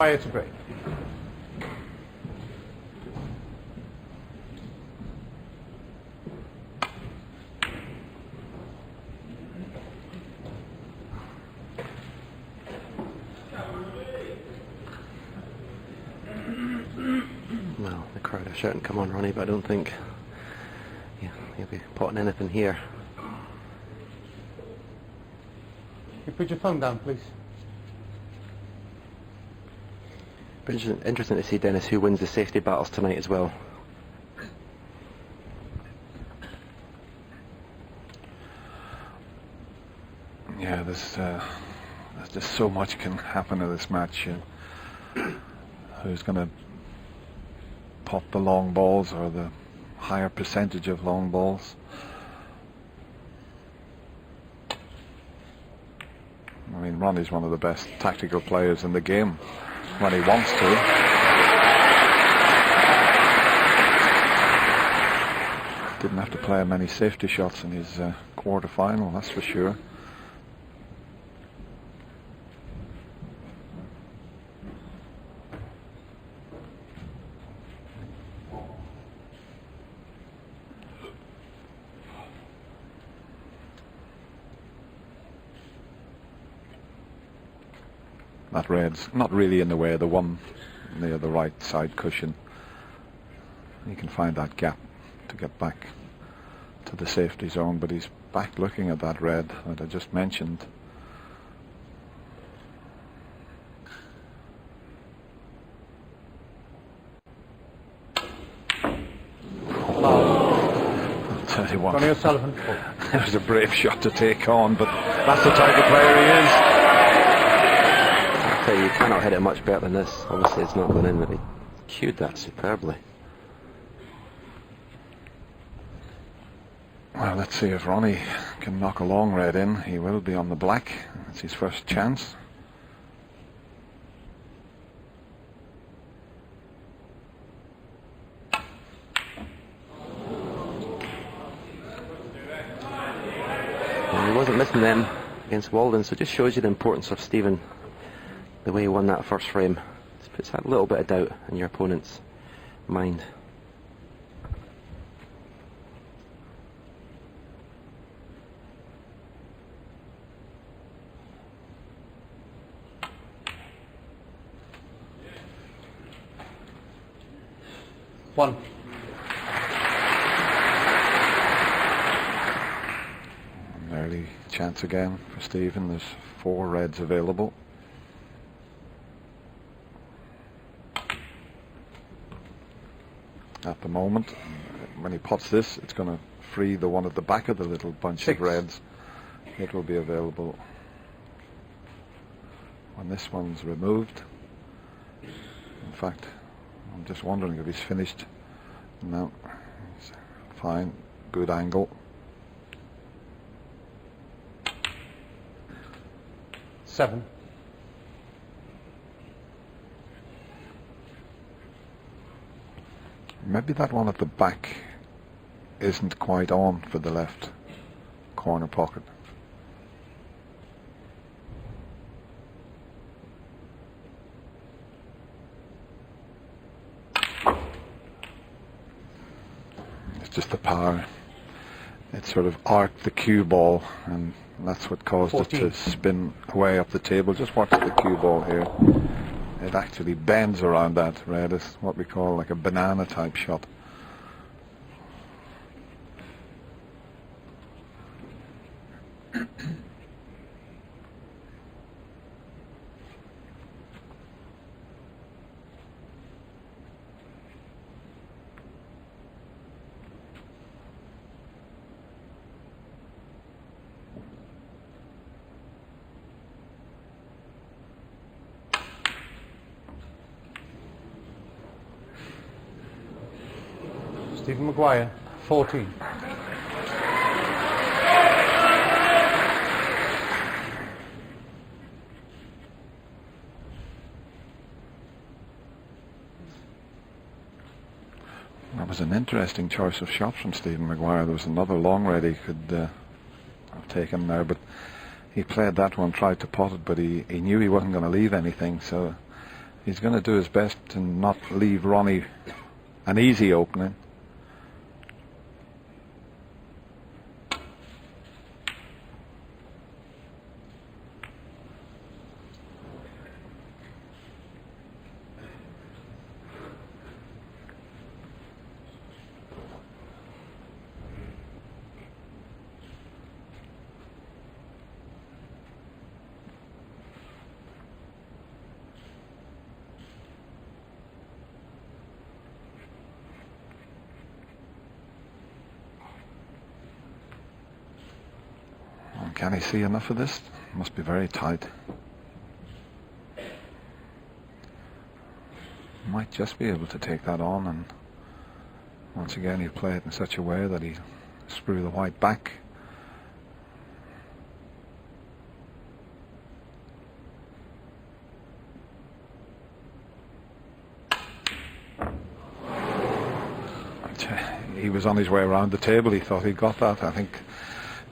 Prior to break. Well, the crowd are shouting, "Come on, Ronnie," but I don't think he'll be potting anything here. You put your phone down, please. But interesting to see, Dennis, who wins the safety battles tonight as well. Yeah, there's just so much can happen in this match. Who's going to pop the long balls or the higher percentage of long balls? I mean, Ronnie's one of the best tactical players in the game when he wants to. Didn't have to play many safety shots in his quarter-final, that's for sure. That red's not really in the way, the one near the right side cushion. You can find that gap to get back to the safety zone, but he's back looking at that red that I just mentioned. I'll tell you what, Ronnie Sullivan. it was a brave shot to take on, but that's the type of player he is. You cannot hit it much better than this. Obviously it's not going in, but he cued that superbly. Well, let's see if Ronnie can knock a long red in. He will be on the black. It's his first chance. And he wasn't missing them against Walden, so it just shows you the importance of Stephen. The way he won that first frame just puts that little bit of doubt in your opponent's mind. One. An early chance again for Stephen. There's 4 reds available. At the moment, when he pots this, it's going to free the one at the back of the little bunch 6 of reds. It will be available when this one's removed. In fact, I'm just wondering if he's finished. No, it's fine, good angle. 7. Maybe that one at the back isn't quite on for the left corner pocket. It's just the power. It sort of arced the cue ball, and that's what caused 14. it to spin away up the table. Just watch the cue ball here. It actually bends around that red. It's what we call like a banana type shot. Stephen Maguire, 14. That was an interesting choice of shot from Stephen Maguire. There was another long red he could have taken there, but he played that one, tried to pot it, but he knew he wasn't going to leave anything, so he's going to do his best to not leave Ronnie an easy opening. Can he see enough of this? Must be very tight. Might just be able to take that on, and once again he'll play it in such a way that he screw the white back. He was on his way around the table. He thought he got that. I think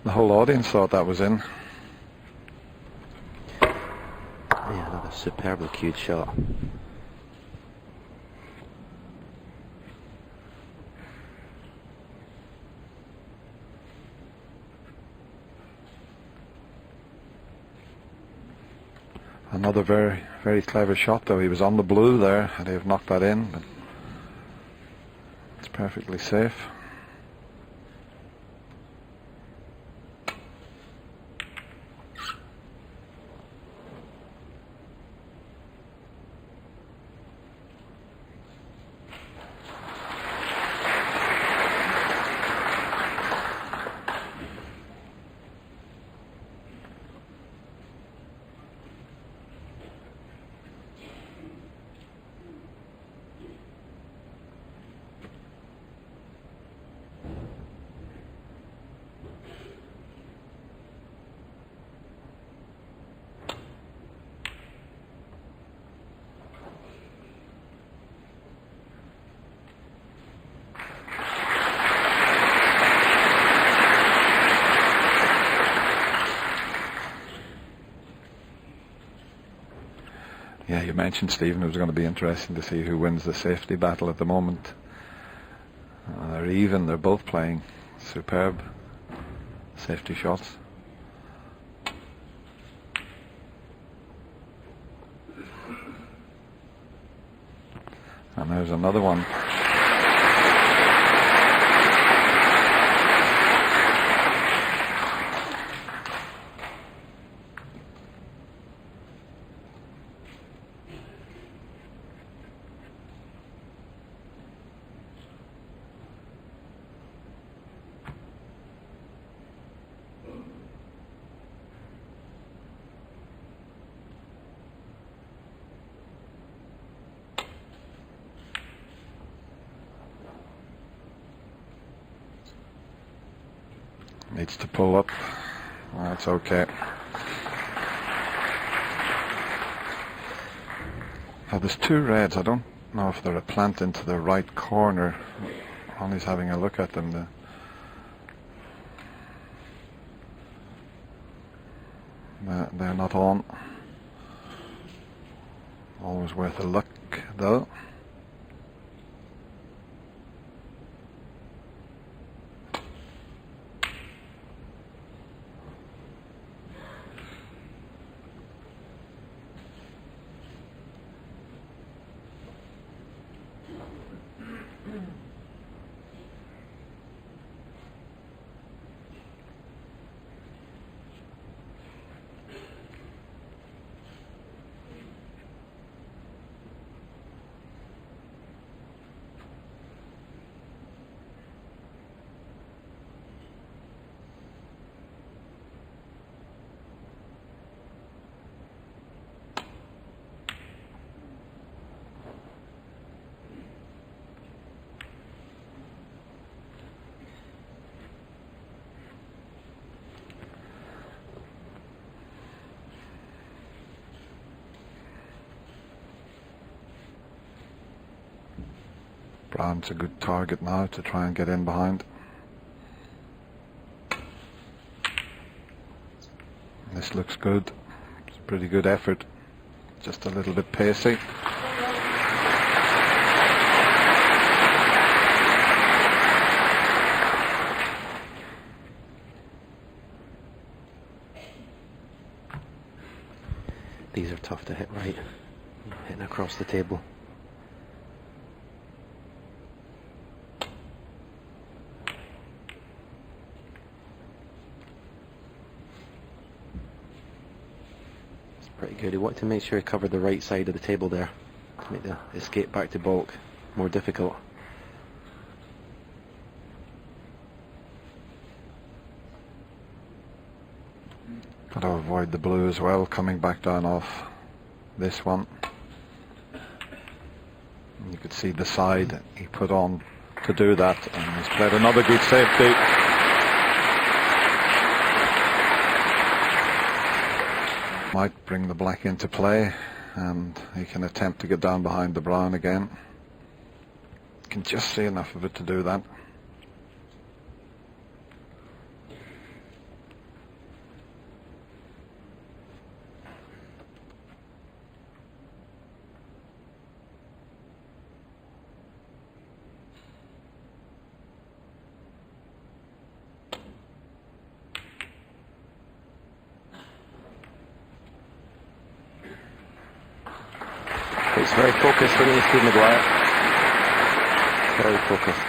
the whole audience thought that was in. Yeah, another superbly cued shot. Another very, very clever shot, though. He was on the blue there, and they've knocked that in, but it's perfectly safe. Yeah, you mentioned, Stephen, it was going to be interesting to see who wins the safety battle at the moment. They're even, they're both playing superb safety shots. And there's another one. Needs to pull up. That's okay. Now there's two reds. I don't know if they're a plant into the right corner. Ronnie's having a look at them. They're not on. Always worth a look, though. Brown's a good target now to try and get in behind. This looks good. It's a pretty good effort. Just a little bit pacey. tough to hit right, hitting across the table. It's pretty good. He wanted to make sure he covered the right side of the table there to make the escape back to baulk more difficult. Got to avoid the blue as well, coming back down off this one. And you could see the side he put on to do that, and he's played another good safety. Might bring the black into play, and he can attempt to get down behind the brown again. Can just see enough of it to do that. He's very focused, isn't he, Steve Maguire? Very focused.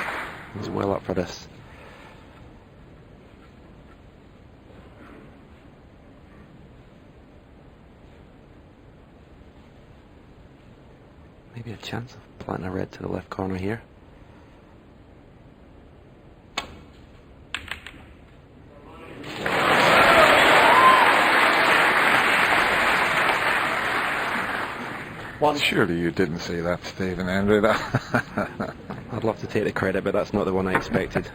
He's well up for this. Maybe a chance of planting a red to the left corner here. Surely you didn't see that, Stephen Henry. I'd love to take the credit, but that's not the one I expected.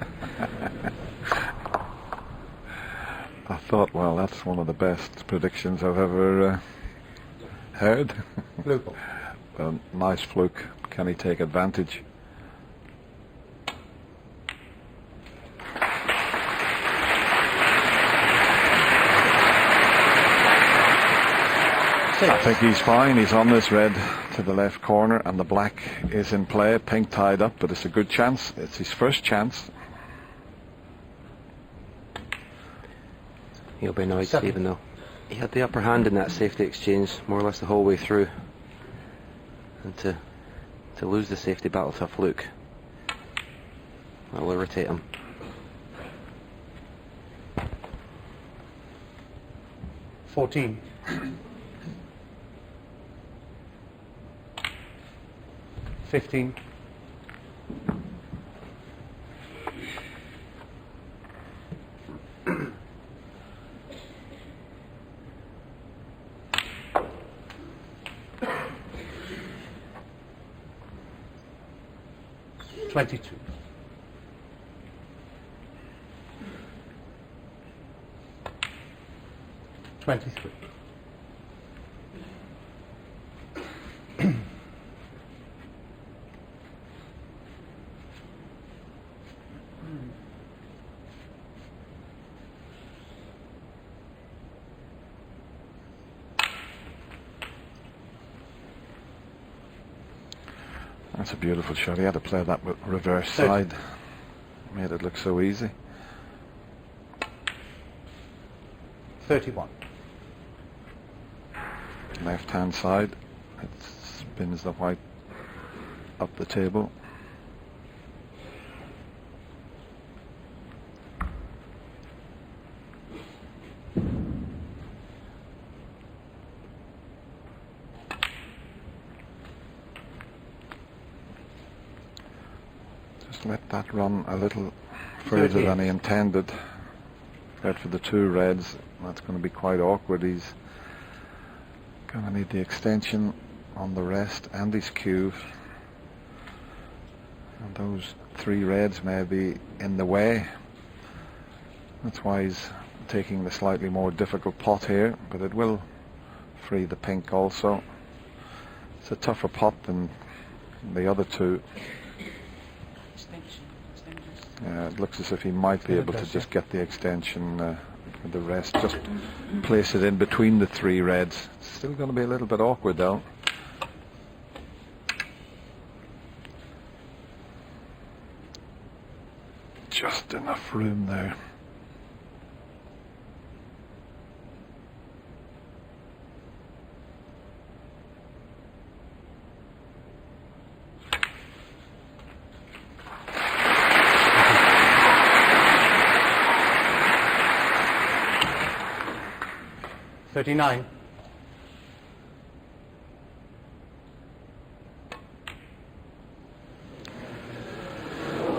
I thought, well, that's one of the best predictions I've ever heard. Blue ball. Nice fluke. Can he take advantage? I think he's fine. He's on this red to the left corner, and the black is in play. Pink tied up, but it's a good chance. It's his first chance. He'll be annoyed, Stephen, though. He had the upper hand in that safety exchange more or less the whole way through. And to lose the safety battle to a fluke, that'll irritate him. $14. 15. $22. 23. That's a beautiful shot. He had to play that with reverse side. Made it look so easy. 31. Left hand side. It spins the white up the table. Let that run a little further than he intended. Played for the two reds. That's going to be quite awkward. He's going to need the extension on the rest and his cue. And those three reds may be in the way. That's why he's taking the slightly more difficult pot here, but it will free the pink also. It's a tougher pot than the other two. It looks as if he might be able to just get the extension with the rest. Just place it in between the three reds. It's still going to be a little bit awkward though. Just enough room there. 39.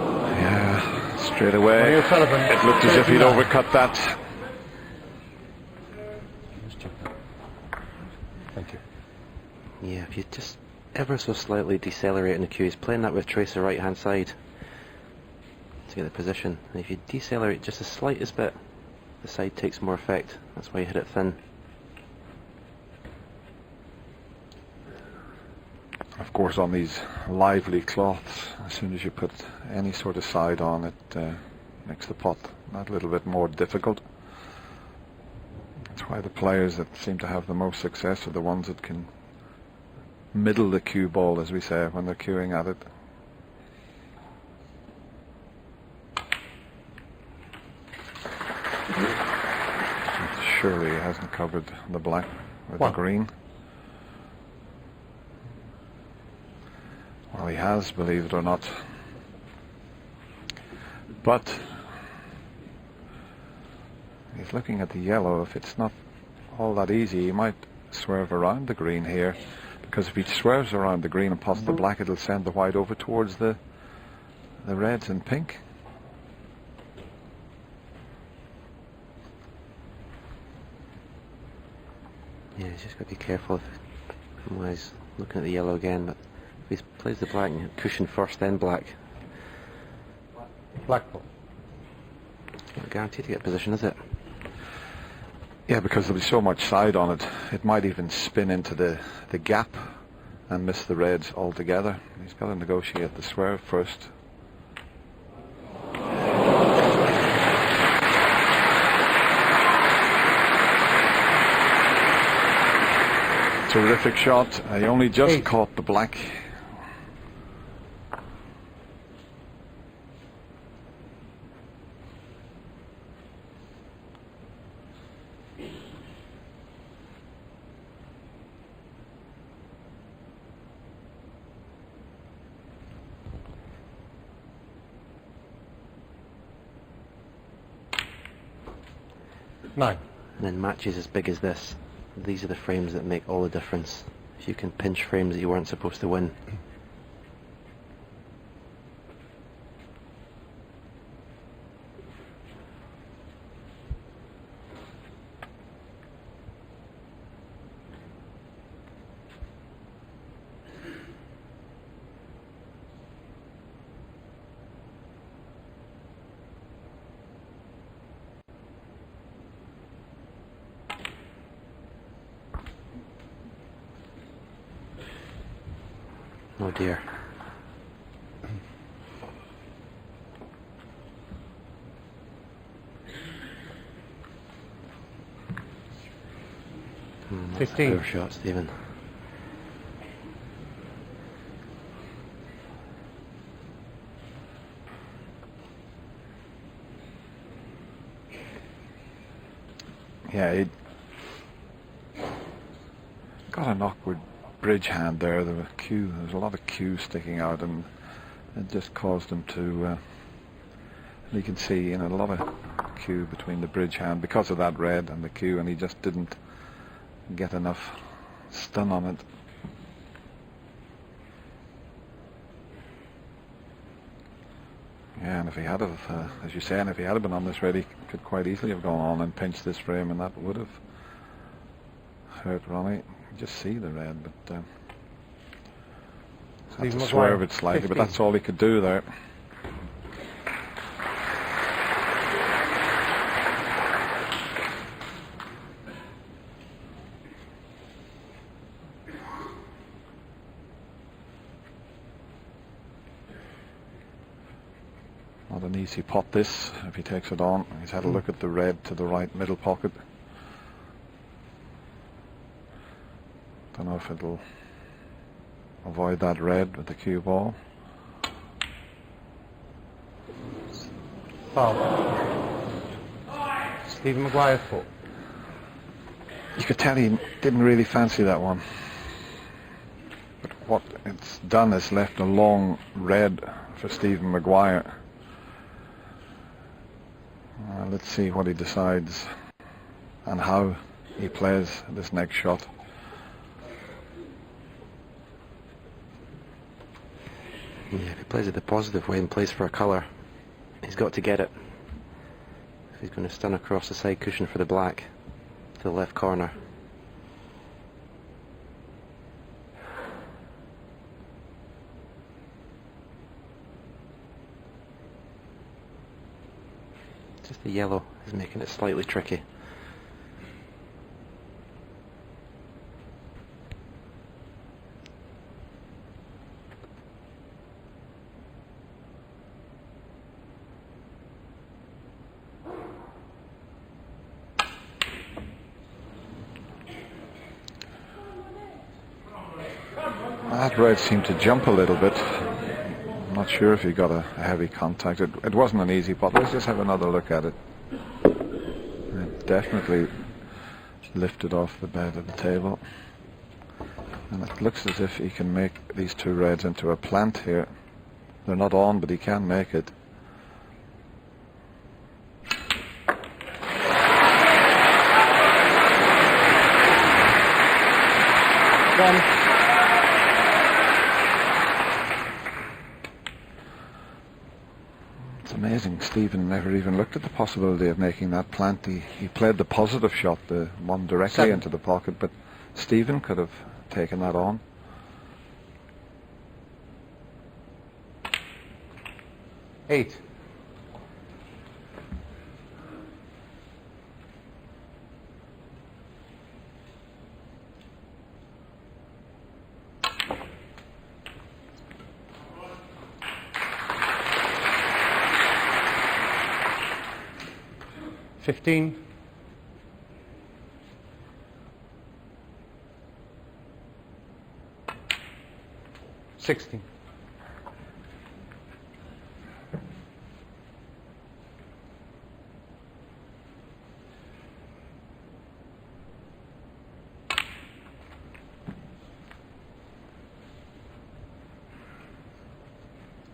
Yeah, straight away. Ronnie Sullivan, It looked as if he'd 39. overcut that. Just check that. Thank you. Yeah, if you just ever so slightly decelerate in the cue, he's playing that with tracer right hand side to get the position. And if you decelerate just the slightest bit, the side takes more effect. That's why you hit it thin. Of course, on these lively cloths, as soon as you put any sort of side on, it makes the pot that little bit more difficult. That's why the players that seem to have the most success are the ones that can middle the cue ball, as we say, when they're cueing at it. Surely he hasn't covered the black with the green. Well, he has, believe it or not. But he's looking at the yellow. If it's not all that easy, he might swerve around the green here, because if he swerves around the green and pots the black, it'll send the white over towards the reds and pink. Yeah, he's just got to be careful. Otherwise, looking at the yellow again, but if he plays the black and cushion first, then black, Black ball. not guaranteed to get position, is it? Yeah, because there'll be so much side on it, it might even spin into the gap and miss the reds altogether. He's got to negotiate the swerve first. Terrific shot. He only just 8. caught the black. Nine. And then matches as big as this. These are the frames that make all the difference. If you can pinch frames that you weren't supposed to win. Oh dear. That's a 15. poor shot, Stephen. Yeah, he got an awkward bridge hand there. There was a lot of cue sticking out, and it just caused him to. You can see, a lot of cue between the bridge hand because of that red and the cue, and he just didn't get enough stun on it. Yeah, and if he had have, as you say, and if he had been on this red, he could quite easily have gone on and pinched this frame, and that would have hurt Ronnie. Just see the red, but had to swerve it slightly, 15. but that's all he could do there. Not an easy pot this, if he takes it on. He's had a look at the red to the right middle pocket. Don't know if it'll avoid that red with the cue ball. Foul. Stephen Maguire 4. You could tell he didn't really fancy that one. But what it's done is left a long red for Stephen Maguire. Let's see what he decides and how he plays this next shot. Yeah, if he plays it the positive way and plays for a colour, he's got to get it. If he's going to stun across the side cushion for the black to the left corner. Just the yellow is making it slightly tricky. That red seemed to jump a little bit. I'm not sure if he got a heavy contact. It wasn't an easy pot. Let's just have another look at it. It definitely lifted off the bed of the table. And it looks as if he can make these two reds into a plant here. They're not on, but he can make it. One. It's amazing. Stephen never even looked at the possibility of making that plant. He played the positive shot, the one directly into the pocket, but Stephen could have taken that on. 8. $15. 16.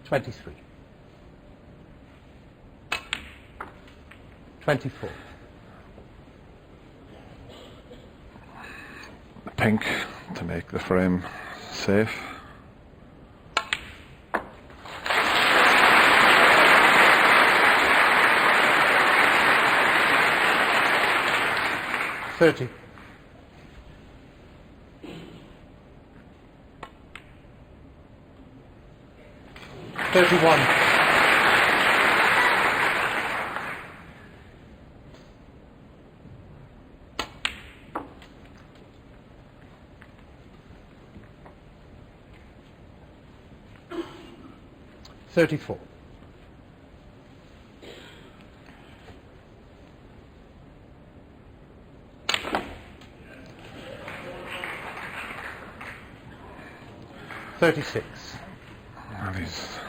23. 24. Pink to make the frame safe. $30. 31. 34. 36. Well, he's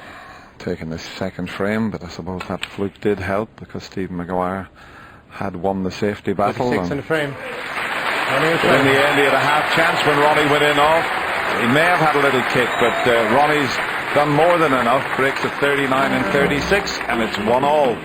taken this second frame, but I suppose that fluke did help because Stephen Maguire had won the safety battle. 36 in the frame. In the end, he had a half chance when Ronnie went in off. He may have had a little kick, but Ronnie's done more than enough. Breaks at 39 and 36, and it's 1-all.